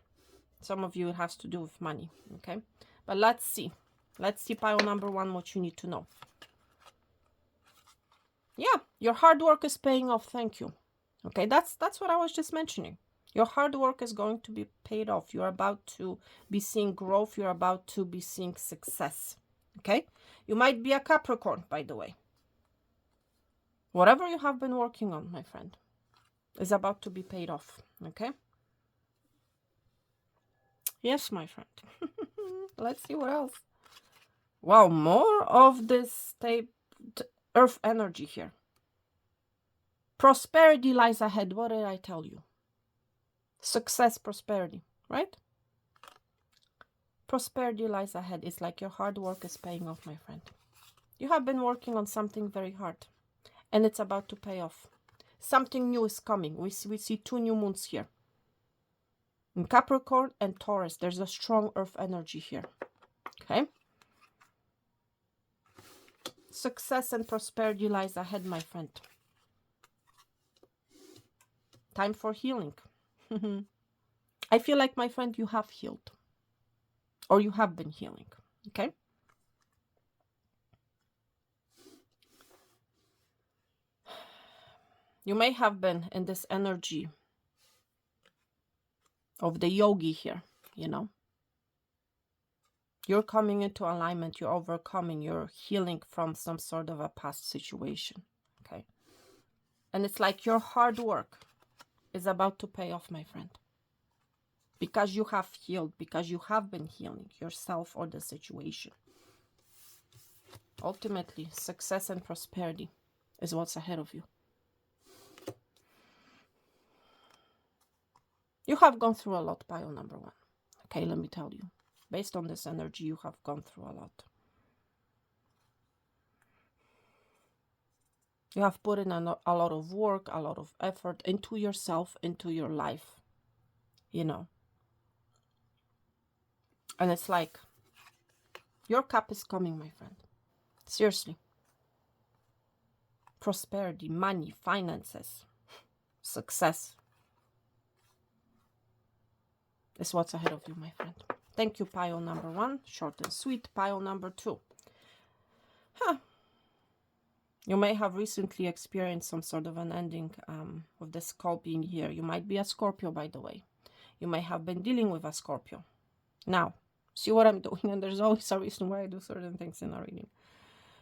Some of you, it has to do with money, okay? But let's see. Let's see, pile number 1, what you need to know. Yeah, your hard work is paying off. Thank you. Okay, that's what I was just mentioning. Your hard work is going to be paid off. You're about to be seeing growth. You're about to be seeing success. Okay? You might be a Capricorn, by the way. Whatever you have been working on, my friend, is about to be paid off. Okay? Yes, my friend. Let's see what else. Wow, more of this earth energy here. Prosperity lies ahead. What did I tell you? Success, prosperity, right? Prosperity lies ahead. It's like your hard work is paying off, my friend. You have been working on something very hard, and it's about to pay off. Something new is coming. We see 2 new moons here. In Capricorn and Taurus, there's a strong earth energy here. Okay? Success and prosperity lies ahead, my friend. Time for healing. I feel like, my friend, you have healed. Or you have been healing. Okay? You may have been in this energy of the yogi here, you know. You're coming into alignment. You're overcoming. You're healing from some sort of a past situation. Okay? And it's like your hard work is about to pay off, my friend. Because you have healed. Because you have been healing yourself or the situation. Ultimately, success and prosperity is what's ahead of you. You have gone through a lot, pile number 1. Okay, let me tell you. Based on this energy, you have gone through a lot. You have put in a lot of work, a lot of effort into yourself, into your life, you know. And it's like, your cup is coming, my friend. Seriously. Prosperity, money, finances, success is what's ahead of you, my friend. Thank you, pile number 1. Short and sweet. Pile number 2. You may have recently experienced some sort of an ending of the skull being here. You might be a Scorpio, by the way. You may have been dealing with a Scorpio. Now, see what I'm doing, and there's always a reason why I do certain things in a reading.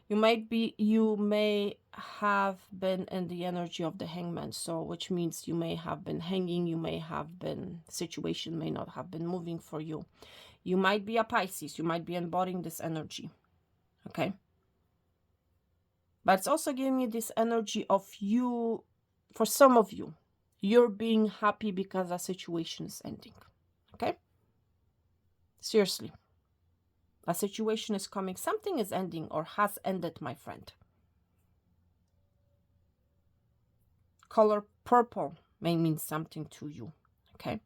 You may have been in the energy of the hangman, so which means you may have been hanging, you may have been, situation may not have been moving for you. You might be a Pisces, you might be embodying this energy, okay? But it's also giving me this energy of you, for some of you, you're being happy because a situation is ending, okay? Seriously. A situation is coming. Something is ending or has ended, my friend. Color purple may mean something to you, okay?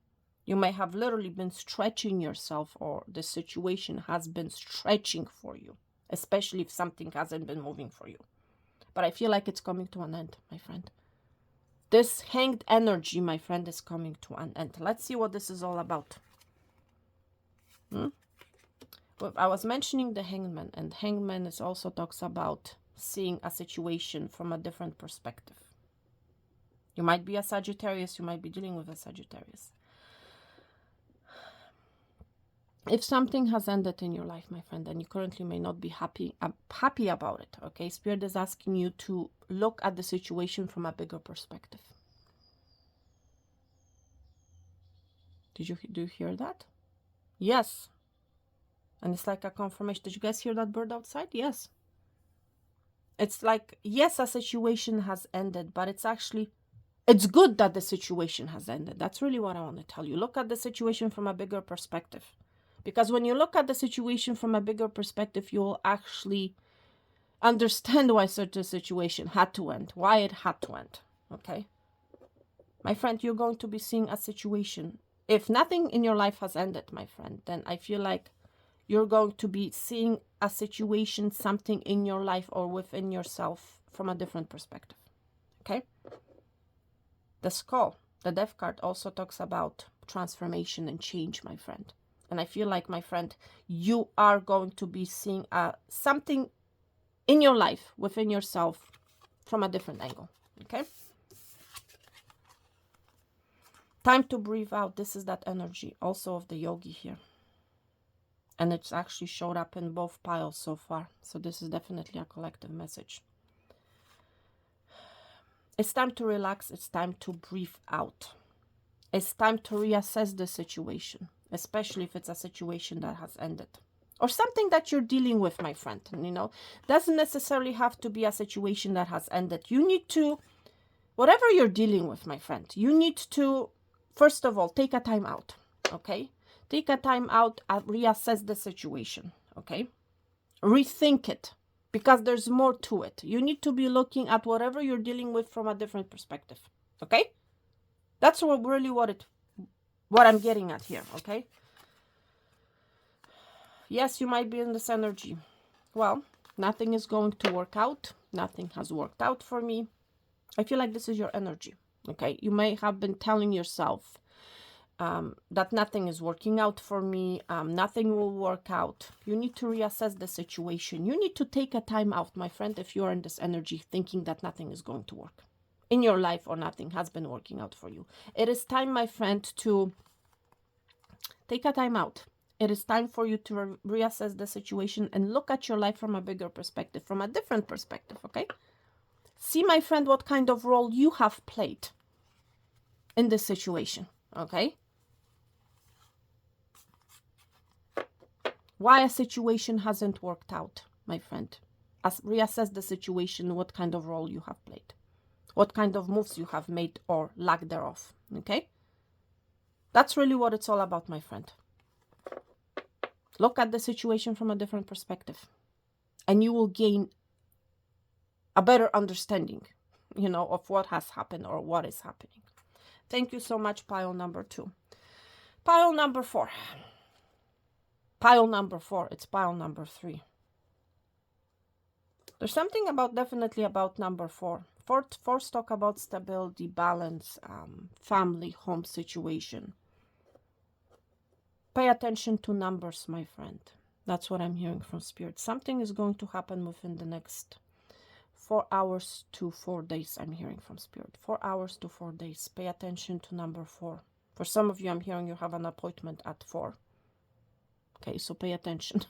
You may have literally been stretching yourself, or the situation has been stretching for you, especially if something hasn't been moving for you. But I feel like it's coming to an end, my friend. This hanged energy, my friend, is coming to an end. Let's see what this is all about. Well, I was mentioning the hangman, and hangman is also talks about seeing a situation from a different perspective. You might be a Sagittarius, you might be dealing with a Sagittarius. If something has ended in your life, my friend, and you currently may not be happy about it, okay? Spirit is asking you to look at the situation from a bigger perspective. Do you hear that? Yes. And it's like a confirmation. Did you guys hear that bird outside? Yes. It's like, yes, a situation has ended, but it's good that the situation has ended. That's really what I want to tell you. Look at the situation from a bigger perspective. Because when you look at the situation from a bigger perspective, you will actually understand why such a situation had to end, why it had to end. Okay? My friend, you're going to be seeing a situation. If nothing in your life has ended, my friend, then I feel like you're going to be seeing a situation, something in your life or within yourself from a different perspective. Okay? The skull, the death card, also talks about transformation and change, my friend. And I feel like, my friend, you are going to be seeing something in your life, within yourself, from a different angle. Okay? Time to breathe out. This is that energy also of the yogi here. And it's actually showed up in both piles so far. So this is definitely a collective message. It's time to relax. It's time to breathe out. It's time to reassess the situation, especially if it's a situation that has ended. Or something that you're dealing with, my friend. You know, doesn't necessarily have to be a situation that has ended. You need to, whatever you're dealing with, my friend, you need to, first of all, take a time out. Okay? Take a time out and reassess the situation. Okay? Rethink it. Because there's more to it. You need to be looking at whatever you're dealing with from a different perspective. Okay? That's really what I'm getting at here. Okay? Yes, you might be in this energy. Well, nothing is going to work out. Nothing has worked out for me. I feel like this is your energy. Okay? You may have been telling yourself that nothing is working out for me, nothing will work out. You need to reassess the situation. You need to take a time out, my friend, if you are in this energy thinking that nothing is going to work in your life or nothing has been working out for you. It is time, my friend, to take a time out. It is time for you to reassess the situation and look at your life from a bigger perspective, from a different perspective, okay? See, my friend, what kind of role you have played in this situation, okay? Why a situation hasn't worked out, my friend. Reassess the situation, what kind of role you have played. What kind of moves you have made or lack thereof, okay? That's really what it's all about, my friend. Look at the situation from a different perspective. And you will gain a better understanding, you know, of what has happened or what is happening. Thank you so much, pile number 2. Pile number 4. Pile number 4, it's pile number 3. There's something definitely about number 4. Fourth talk about stability, balance, family, home situation. Pay attention to numbers, my friend. That's what I'm hearing from Spirit. Something is going to happen within the next 4 hours to 4 days, I'm hearing from Spirit. 4 hours to 4 days. Pay attention to number 4. For some of you, I'm hearing you have an appointment at 4. Okay, so pay attention.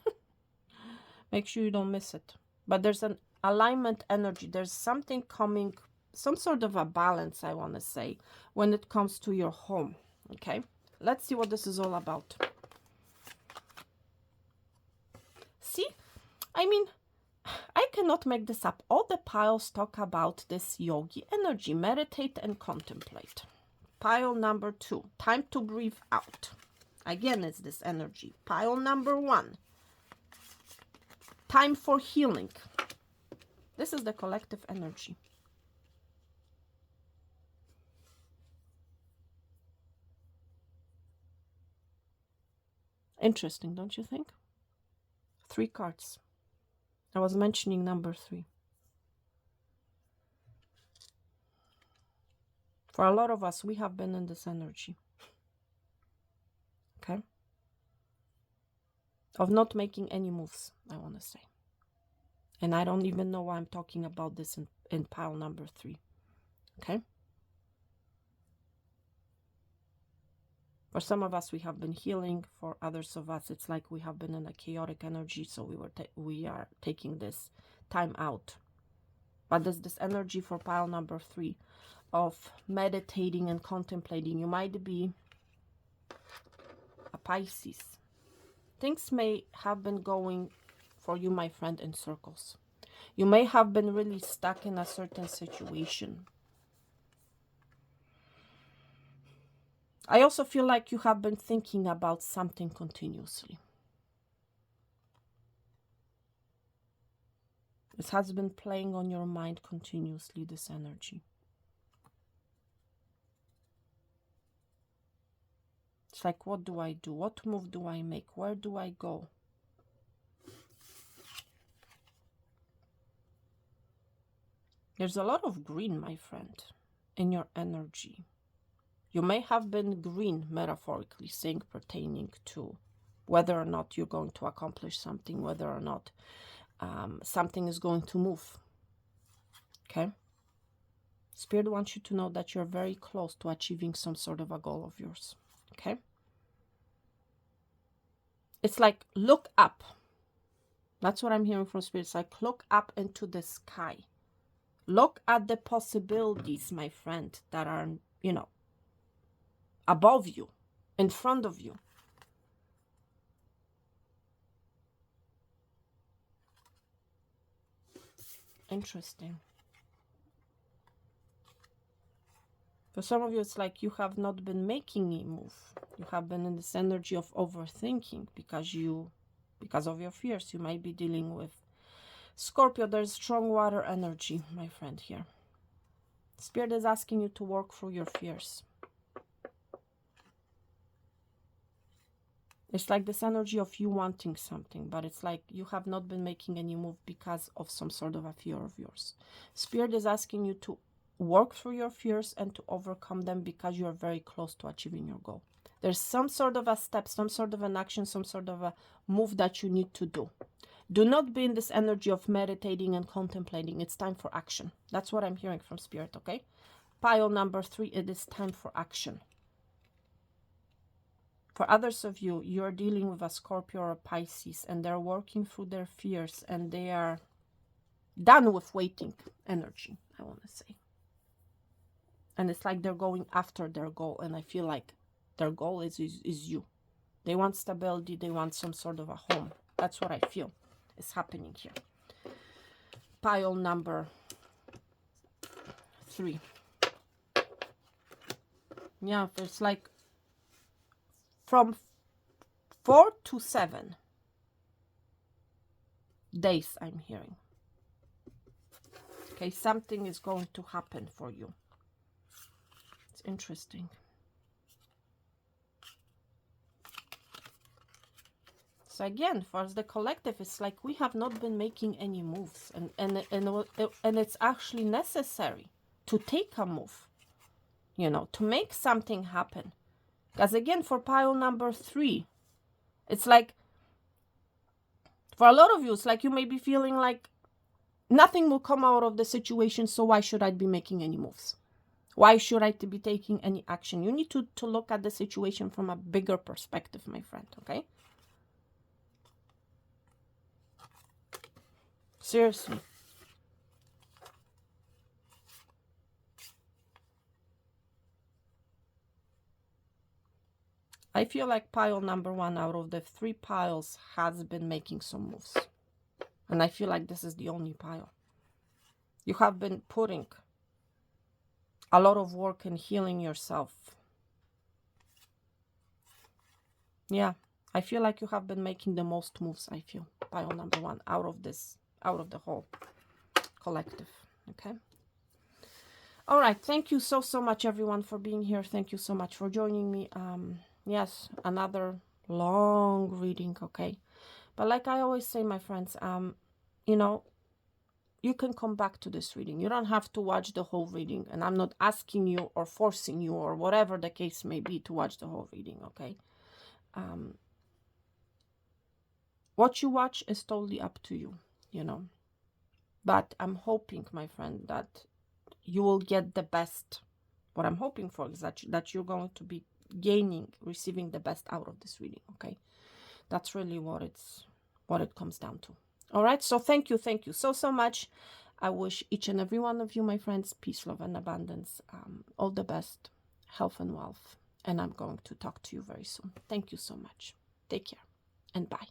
Make sure you don't miss it. But there's an alignment energy. There's something coming, some sort of a balance, I want to say, when it comes to your home. Okay, let's see what this is all about. See, I mean, I cannot make this up. All the piles talk about this yogi energy. Meditate and contemplate. Pile number 2, time to breathe out. Again, it's this energy. Pile number 1, time for healing. This is the collective energy. Interesting, don't you think? 3 cards. I was mentioning number 3. For a lot of us, we have been in this energy. Okay? Of not making any moves, I want to say. And I don't even know why I'm talking about this in pile number 3. Okay? For some of us, we have been healing. For others of us, it's like we have been in a chaotic energy, so we are taking this time out. But there's this energy for pile number 3 of meditating and contemplating. You might be a Pisces. Things may have been going for you, my friend, in circles. You may have been really stuck in a certain situation. I also feel like you have been thinking about something continuously. It has been playing on your mind continuously, this energy. It's like, what do I do? What move do I make? Where do I go? There's a lot of green, my friend, in your energy. You may have been green, metaphorically saying, pertaining to whether or not you're going to accomplish something, whether or not something is going to move. Okay? Spirit wants you to know that you're very close to achieving some sort of a goal of yours. Okay? It's like, look up. That's what I'm hearing from Spirit. It's like, look up into the sky. Look at the possibilities, my friend, that are, you know, above you, in front of you. Interesting. For some of you, it's like you have not been making a move. You have been in this energy of overthinking because of your fears. You might be dealing with Scorpio. There's strong water energy, my friend, here. Spirit is asking you to work through your fears. It's like this energy of you wanting something, but it's like you have not been making any move because of some sort of a fear of yours. Spirit is asking you to work through your fears and to overcome them because you are very close to achieving your goal. There's some sort of a step, some sort of an action, some sort of a move that you need to do. Do not be in this energy of meditating and contemplating. It's time for action. That's what I'm hearing from Spirit, okay? Pile number 3, it is time for action. For others of you, you're dealing with a Scorpio or a Pisces, and they're working through their fears, and they are done with waiting energy, I want to say. And it's like they're going after their goal, and I feel like their goal is you. They want stability, they want some sort of a home. That's what I feel is happening here. Pile number 3. Yeah, it's like from 4 to 7 days I'm hearing. Okay, something is going to happen for you. It's interesting. So again, for the collective, it's like we have not been making any moves, and it's actually necessary to take a move, you know, to make something happen. Because again, for pile number 3, it's like, for a lot of you, it's like you may be feeling like nothing will come out of the situation, so why should I be making any moves? Why should I be taking any action? You need to look at the situation from a bigger perspective, my friend, okay? Seriously. I feel like pile number 1 out of the 3 piles has been making some moves. And I feel like this is the only pile. You have been putting a lot of work in healing yourself. Yeah, I feel like you have been making the most moves, I feel. Pile number 1 out of this, out of the whole collective, okay? All right, thank you so much, everyone, for being here. Thank you so much for joining me. Yes, another long reading, okay? But like I always say, my friends, you know, you can come back to this reading. You don't have to watch the whole reading, and I'm not asking you or forcing you or whatever the case may be to watch the whole reading, okay? What you watch is totally up to you, you know. But I'm hoping, my friend, that you will get the best. What I'm hoping for is that you're going to be receiving the best out of this reading, okay? That's really what it comes down to. All right, so thank you so much. I wish each and every one of you, my friends, peace, love, and abundance. All the best, health and wealth. And I'm going to talk to you very soon. Thank you so much. Take care and bye.